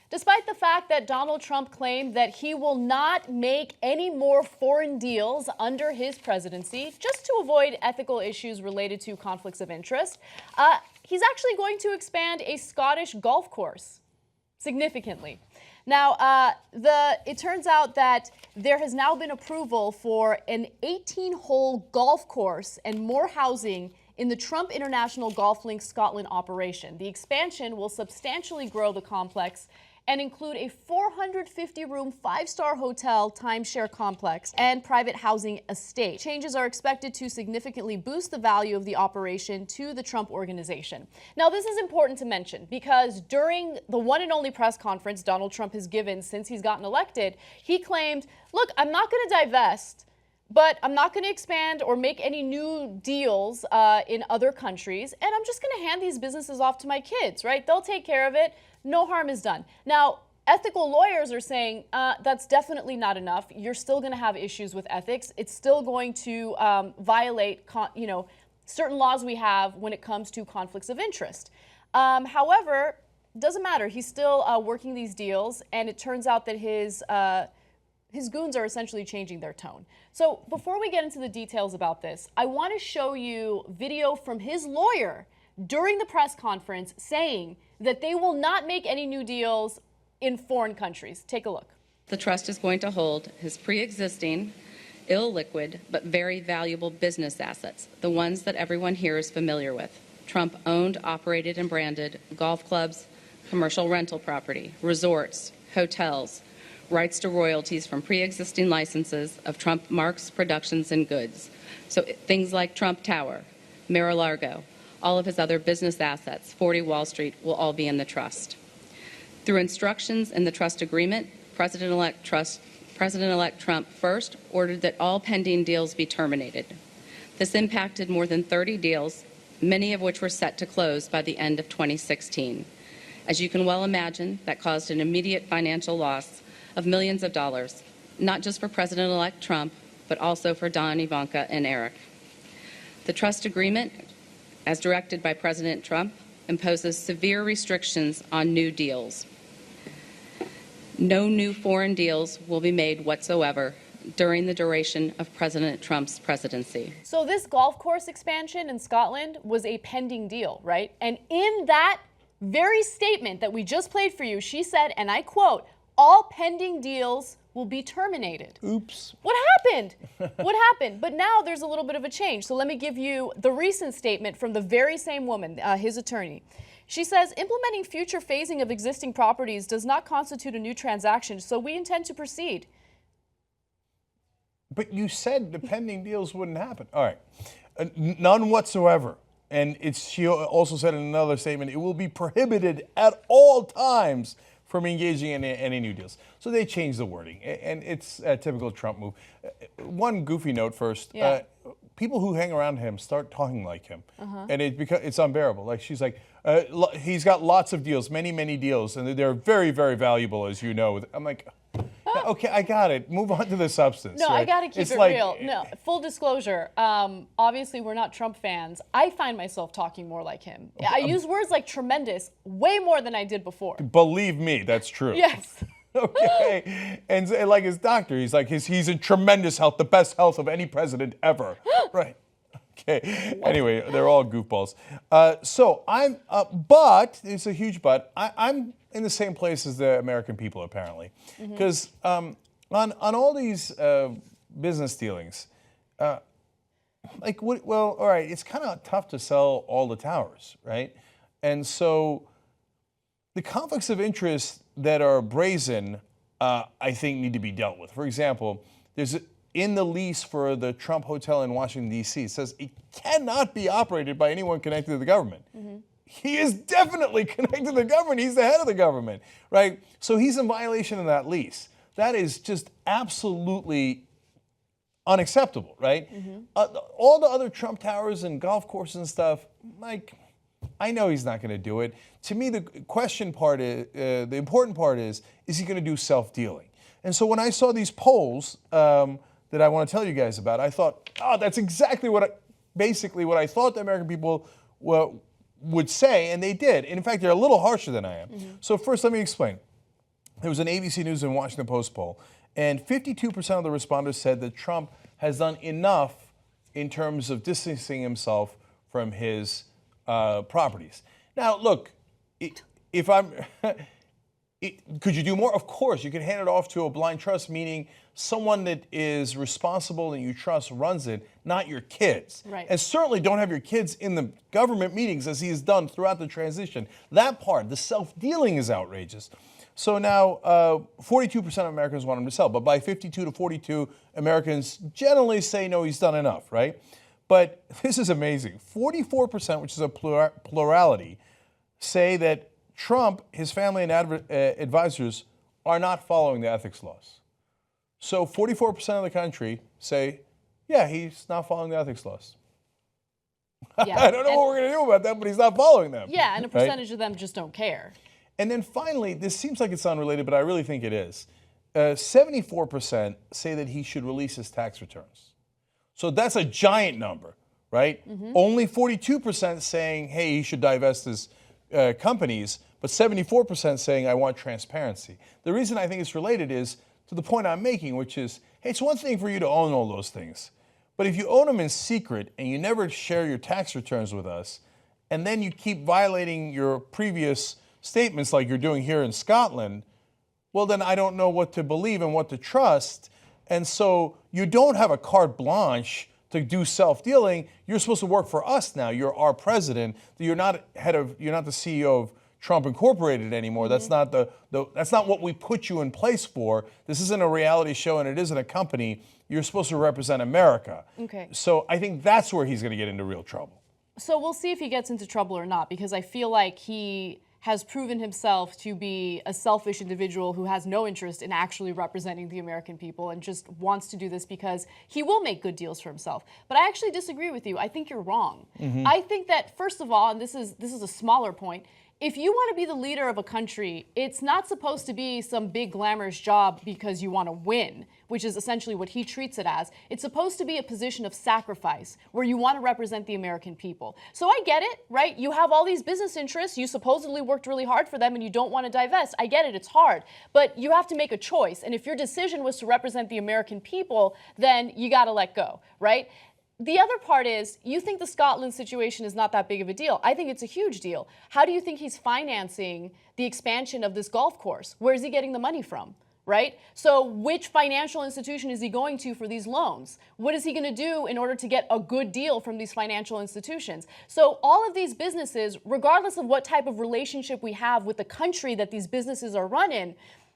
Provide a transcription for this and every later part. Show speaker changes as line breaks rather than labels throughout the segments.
Despite the fact that Donald Trump claimed that he will not make any more foreign deals under his presidency, just to avoid ethical issues related to conflicts of interest, he's actually going to expand a Scottish golf course significantly. Now, it turns out that there has now been approval for an 18-hole golf course and more housing in the Trump International Golf Links Scotland operation. The expansion will substantially grow the complex and include a 450-room, 5-star hotel, timeshare complex, and private housing estate. Changes are expected to significantly boost the value of the operation to the Trump organization. Now, this is important to mention because during the one and only press conference Donald Trump has given since he's gotten elected, he claimed, look, I'm not going to divest, but I'm not going to expand or make any new deals in other countries, and I'm just going to hand these businesses off to my kids, right? They'll take care of it. No harm is done. Now, ethical lawyers are saying that's definitely not enough. You're still going to have issues with ethics. It's still going to violate, certain laws we have when it comes to conflicts of interest. However, it doesn't matter. He's still working these deals, and it turns out that his goons are essentially changing their tone. So before we get into the details about this, I want to show you video from his lawyer during the press conference saying that they will not make any new deals in foreign countries. Take a look.
The trust is going to hold his pre-existing, illiquid, but very valuable business assets, the ones that everyone here is familiar with. Trump owned, operated, and branded golf clubs, commercial rental property, resorts, hotels, rights to royalties from pre-existing licenses of Trump Marks, Productions, and Goods. So things like Trump Tower, Mar-a-Lago, all of his other business assets, 40 Wall Street, will all be in the trust. Through instructions in the trust agreement, President-elect Trump first ordered that all pending deals be terminated. This impacted more than 30 deals, many of which were set to close by the end of 2016. As you can well imagine, that caused an immediate financial loss of millions of dollars, not just for President-elect Trump, but also for Don, Ivanka, and Eric. The trust agreement, as directed by President Trump, imposes severe restrictions on new deals. No new foreign deals will be made whatsoever during the duration of President Trump's presidency.
So this golf course expansion in Scotland was a pending deal, right? And in that very statement that we just played for you, she said, and I quote, all pending deals will be terminated.
Oops.
What happened? What happened? But now there's a little bit of a change. So let me give you the recent statement from the very same woman, his attorney. She says, implementing future phasing of existing properties does not constitute a new transaction, so we intend to proceed.
But you said the pending deals wouldn't happen. All right. None whatsoever. And she also said in another statement, it will be prohibited at all times from engaging in any new deals. So they changed the wording, and it's a typical Trump move. One goofy note first.
Yeah.
People who hang around him start talking like him, and it's unbearable. Like she's like, he's got lots of deals, many deals, and they're very, very valuable, as you know. I'm like, okay, I got it. Move on to the substance.
No,
right?
I got to keep it real. No, full disclosure. Obviously, we're not Trump fans. I find myself talking more like him. I use words like tremendous way more than I did before.
Believe me, that's true.
Yes.
Okay, and like his doctor, he's like, he's in tremendous health, the best health of any president ever. Right. Okay. Anyway, they're all goofballs. So I'm, but it's a huge but. I'm in the same place as the American people apparently, because on all these business dealings, well, all right, it's kind of tough to sell all the towers, right? And so the conflicts of interest that are brazen, I think, need to be dealt with. For example, in the lease for the Trump Hotel in Washington, D.C., it says it cannot be operated by anyone connected to the government. He is definitely connected to the government. He's the head of the government, right? So he's in violation of that lease. That is just absolutely unacceptable, right? All the other Trump towers and golf courses and stuff, like, I know he's not going to do it. To me, the question part is, the important part is he going to do self-dealing? And so when I saw these polls that I want to tell you guys about, I thought, oh, that's exactly basically what I thought the American people would say, and they did. In fact, they're a little harsher than I am. So first, let me explain. There was an ABC News and Washington Post poll, and 52% of the respondents said that Trump has done enough in terms of distancing himself from his properties. Now, look, if I'm, could you do more? Of course, you can hand it off to a blind trust, meaning someone that is responsible and you trust runs it, not your kids.
Right.
And certainly don't have your kids in the government meetings as he has done throughout the transition. That part, the self-dealing, is outrageous. So now 42% of Americans want him to sell, but by 52 to 42, Americans generally say, no, he's done enough, right? But this is amazing. 44%, which is a plurality, say that Trump, his family, and advisors are not following the ethics laws. So 44% of the country say, yeah, he's not following the ethics laws.
Yeah.
I don't know what we're going to do about that, but he's not following them.
Yeah, and a
right?
percentage of them just don't care.
And then finally, this seems like it's unrelated, but I really think it is. 74% say that he should release his tax returns. So that's a giant number, right? Mm-hmm. Only 42% saying, hey, he should divest his companies, but 74% saying, I want transparency. The reason I think it's related is to the point I'm making, which is, hey, it's one thing for you to own all those things, but if you own them in secret and you never share your tax returns with us, and then you keep violating your previous statements like you're doing here in Scotland, well, then I don't know what to believe and what to trust. And so you don't have a carte blanche to do self-dealing. You're supposed to work for us now. You're our president. You're not the CEO of Trump Incorporated anymore. Mm-hmm. That's not what we put you in place for. This isn't a reality show and it isn't a company. You're supposed to represent America.
Okay.
So I think that's where he's going to get into real trouble.
So we'll see if he gets into trouble or not, because I feel like he has proven himself to be a selfish individual who has no interest in actually representing the American people and just wants to do this because he will make good deals for himself. But I actually disagree with you. I think you're wrong. Mm-hmm. I think that, first of all, and this is a smaller point, if you want to be the leader of a country, it's not supposed to be some big glamorous job because you want to win, which is essentially what he treats it as. It's supposed to be a position of sacrifice where you want to represent the American people. So I get it, right? You have all these business interests. You supposedly worked really hard for them and you don't want to divest. I get it. It's hard. But you have to make a choice. And if your decision was to represent the American people, then you got to let go, right? The other part is, you think the Scotland situation is not that big of a deal. I think it's a huge deal. How do you think he's financing the expansion of this golf course? Where is he getting the money from, right? So which financial institution is he going to for these loans? What is he going to do in order to get a good deal from these financial institutions? So all of these businesses, regardless of what type of relationship we have with the country that these businesses are run in,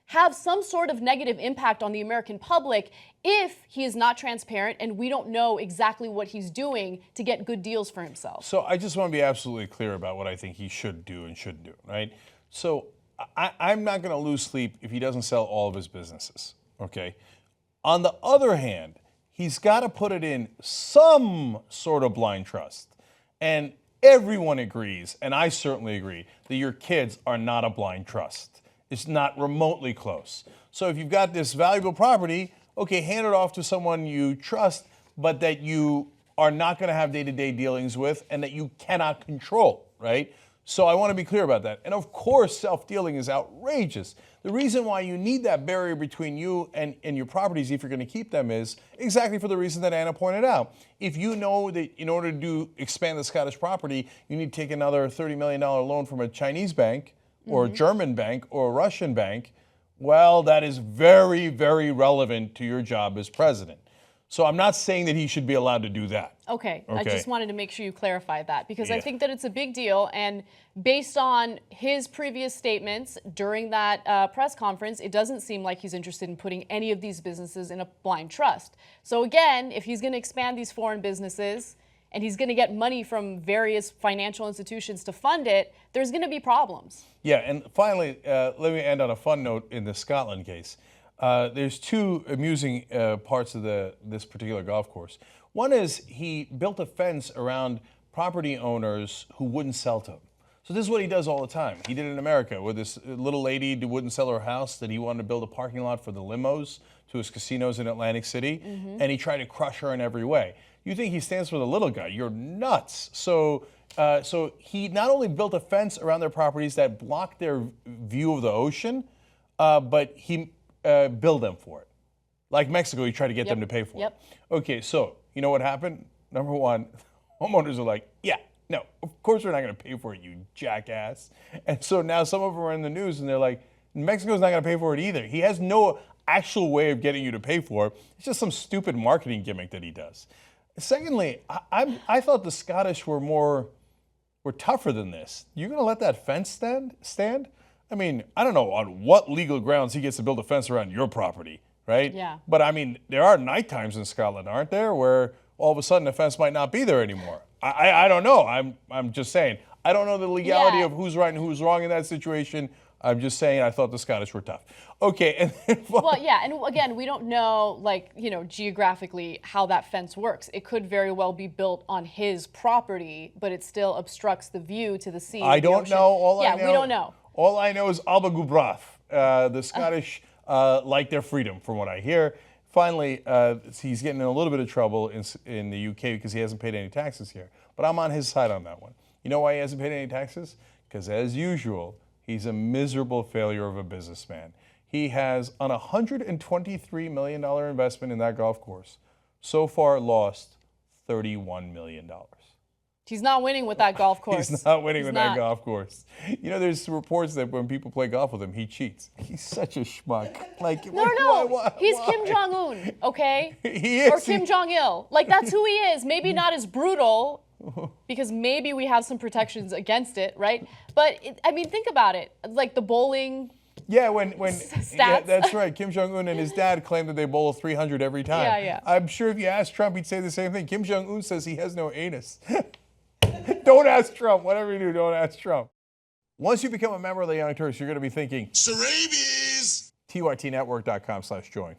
have some sort of negative impact on the American public if he is not transparent and we don't know exactly what he's doing to get good deals for himself.
So I just want to be absolutely clear about what I think he should do and shouldn't do, right? So I'm not going to lose sleep if he doesn't sell all of his businesses, okay? On the other hand, he's got to put it in some sort of blind trust. And everyone agrees, and I certainly agree, that your kids are not a blind trust. It's not remotely close. So if you've got this valuable property, okay, hand it off to someone you trust, but that you are not going to have day-to-day dealings with and that you cannot control, right? So I want to be clear about that. And of course, self-dealing is outrageous. The reason why you need that barrier between you and your properties, if you're going to keep them, is exactly for the reason that Anna pointed out. If you know that in order to expand the Scottish property, you need to take another $30 million loan from a Chinese bank, or a German bank, or a Russian bank, well, that is very, very relevant to your job as president. So I'm not saying that he should be allowed to do that.
Okay. I just wanted to make sure you clarified that, because I think that it's a big deal, and based on his previous statements during that press conference, it doesn't seem like he's interested in putting any of these businesses in a blind trust. So again, if he's going to expand these foreign businesses, and he's going to get money from various financial institutions to fund it, there's going to be problems.
Yeah, and finally, let me end on a fun note in the Scotland case. There's two amusing parts of this particular golf course. One is he built a fence around property owners who wouldn't sell to him. So this is what he does all the time. He did it in America with this little lady who wouldn't sell her house, that he wanted to build a parking lot for the limos to his casinos in Atlantic City, and he tried to crush her in every way. You think he stands for the little guy? You're nuts. So he not only built a fence around their properties that blocked their view of the ocean, but he billed them for it. Like Mexico, he tried to get them to pay for it. Okay, so you know what happened? Number one, homeowners are like, yeah, no, of course we're not going to pay for it, you jackass. And so now some of them are in the news and they're like, Mexico's not going to pay for it either. He has no actual way of getting you to pay for it. It's just some stupid marketing gimmick that he does. Secondly, I thought the Scottish were tougher than this. You're going to let that fence stand? I mean, I don't know on what legal grounds he gets to build a fence around your property, right?
Yeah.
But I mean, there are night times in Scotland, aren't there, where all of a sudden the fence might not be there anymore. I don't know. I'm just saying. I don't know the legality of who's right and who's wrong in that situation. I'm just saying I thought the Scottish were tough. Okay. And then,
well, yeah, and again, we don't know, like, you know, geographically how that fence works. It could very well be built on his property, but it still obstructs the view to the sea.
I don't know.
Yeah, we don't know.
All I know is Alba Gubrath. The Scottish like their freedom, from what I hear. Finally, he's getting in a little bit of trouble in the UK because he hasn't paid any taxes here. But I'm on his side on that one. You know why he hasn't paid any taxes? Because as usual, he's a miserable failure of a businessman. He has, on a $123 million investment in that golf course, so far lost $31 million.
He's not winning with that golf course.
He's not winning with that golf course. You know, there's reports that when people play golf with him, he cheats. He's such a schmuck. Like,
no. He's Kim Jong-un, okay?
He is.
Or Kim Jong-il. Like, that's who he is. Maybe not as brutal, because maybe we have some protections against it, right? But, I mean, think about it. Like the bowling stats.
Yeah, that's right. Kim Jong-un and his dad claim that they bowl 300 every time.
Yeah.
I'm sure if you asked Trump, he'd say the same thing. Kim Jong-un says he has no anus. Don't ask Trump. Whatever you do, don't ask Trump. Once you become a member of the Young Turks, you're going to be thinking, Sarabies! TYTnetwork.com/join.